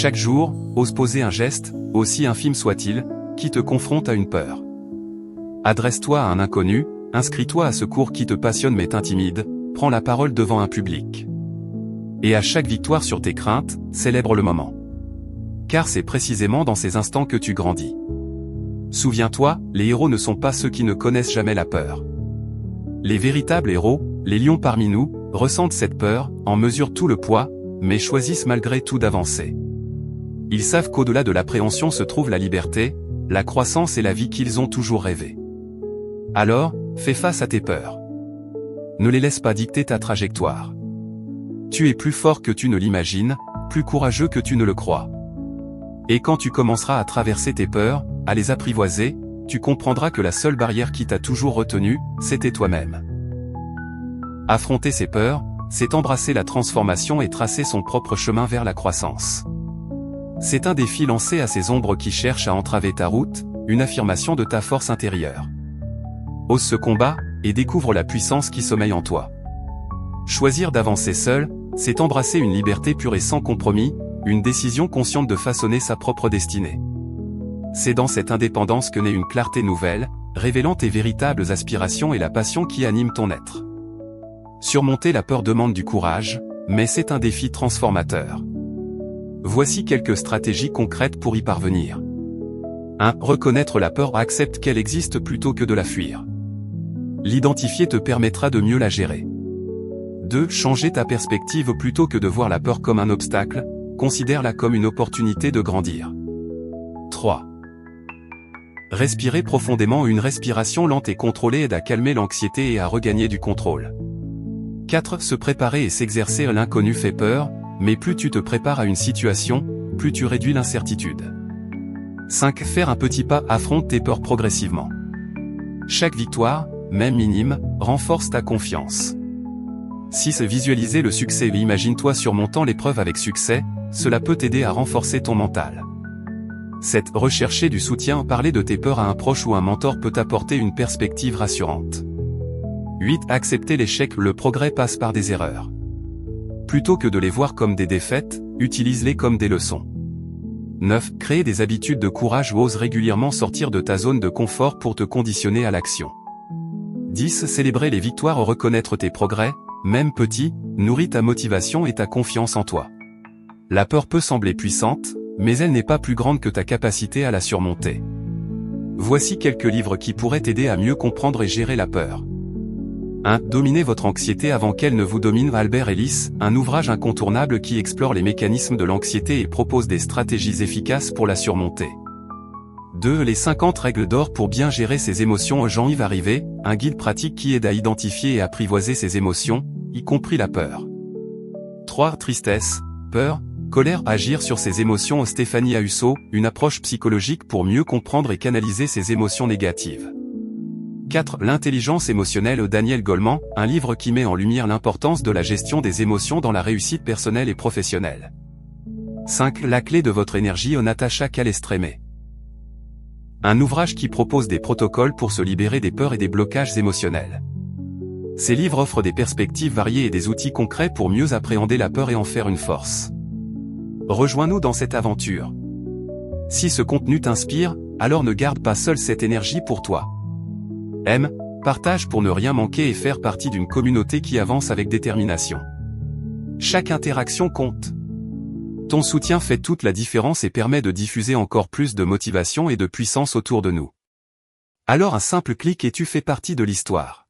Chaque jour, ose poser un geste, aussi infime soit-il, qui te confronte à une peur. Adresse-toi à un inconnu, inscris-toi à ce cours qui te passionne mais t'intimide, prends la parole devant un public. Et à chaque victoire sur tes craintes, célèbre le moment. Car c'est précisément dans ces instants que tu grandis. Souviens-toi, les héros ne sont pas ceux qui ne connaissent jamais la peur. Les véritables héros, les lions parmi nous, ressentent cette peur, en mesurent tout le poids, mais choisissent malgré tout d'avancer. Ils savent qu'au-delà de l'appréhension se trouve la liberté, la croissance et la vie qu'ils ont toujours rêvé. Alors, fais face à tes peurs. Ne les laisse pas dicter ta trajectoire. Tu es plus fort que tu ne l'imagines, plus courageux que tu ne le crois. Et quand tu commenceras à traverser tes peurs, à les apprivoiser, tu comprendras que la seule barrière qui t'a toujours retenu, c'était toi-même. Affronter ses peurs, c'est embrasser la transformation et tracer son propre chemin vers la croissance. C'est un défi lancé à ces ombres qui cherchent à entraver ta route, une affirmation de ta force intérieure. Ose ce combat, et découvre la puissance qui sommeille en toi. Choisir d'avancer seul, c'est embrasser une liberté pure et sans compromis, une décision consciente de façonner sa propre destinée. C'est dans cette indépendance que naît une clarté nouvelle, révélant tes véritables aspirations et la passion qui anime ton être. Surmonter la peur demande du courage, mais c'est un défi transformateur. Voici quelques stratégies concrètes pour y parvenir. 1. Reconnaître la peur, accepte qu'elle existe plutôt que de la fuir. L'identifier te permettra de mieux la gérer. 2. Changer ta perspective plutôt que de voir la peur comme un obstacle, considère-la comme une opportunité de grandir. 3. Respirer profondément, une respiration lente et contrôlée aide à calmer l'anxiété et à regagner du contrôle. 4. Se préparer et s'exercer, l'inconnu fait peur, mais plus tu te prépares à une situation, plus tu réduis l'incertitude. 5. Faire un petit pas, affronte tes peurs progressivement. Chaque victoire, même minime, renforce ta confiance. 6. Visualiser le succès, imagine-toi surmontant l'épreuve avec succès, cela peut t'aider à renforcer ton mental. 7. Rechercher du soutien, parler de tes peurs à un proche ou un mentor peut apporter une perspective rassurante. 8. Accepter l'échec, le progrès passe par des erreurs. Plutôt que de les voir comme des défaites, utilise-les comme des leçons. 9. Créer des habitudes de courage, ose régulièrement sortir de ta zone de confort pour te conditionner à l'action. 10. Célébrer les victoires, reconnaître tes progrès, même petits, nourrit ta motivation et ta confiance en toi. La peur peut sembler puissante, mais elle n'est pas plus grande que ta capacité à la surmonter. Voici quelques livres qui pourraient t'aider à mieux comprendre et gérer la peur. 1. Dominez votre anxiété avant qu'elle ne vous domine, Albert Ellis, un ouvrage incontournable qui explore les mécanismes de l'anxiété et propose des stratégies efficaces pour la surmonter. 2. Les 50 règles d'or pour bien gérer ses émotions, Jean-Yves Arrivé, un guide pratique qui aide à identifier et apprivoiser ses émotions, y compris la peur. 3. Tristesse, peur, colère, agir sur ses émotions, Stéphanie Ahusso, une approche psychologique pour mieux comprendre et canaliser ses émotions négatives. 4. L'intelligence émotionnelle, Daniel Goleman, un livre qui met en lumière l'importance de la gestion des émotions dans la réussite personnelle et professionnelle. 5. La clé de votre énergie, Natacha Calestrémé. Un ouvrage qui propose des protocoles pour se libérer des peurs et des blocages émotionnels. Ces livres offrent des perspectives variées et des outils concrets pour mieux appréhender la peur et en faire une force. Rejoins-nous dans cette aventure. Si ce contenu t'inspire, alors ne garde pas seul cette énergie pour toi. Aime, partage pour ne rien manquer et faire partie d'une communauté qui avance avec détermination. Chaque interaction compte. Ton soutien fait toute la différence et permet de diffuser encore plus de motivation et de puissance autour de nous. Alors un simple clic et tu fais partie de l'histoire.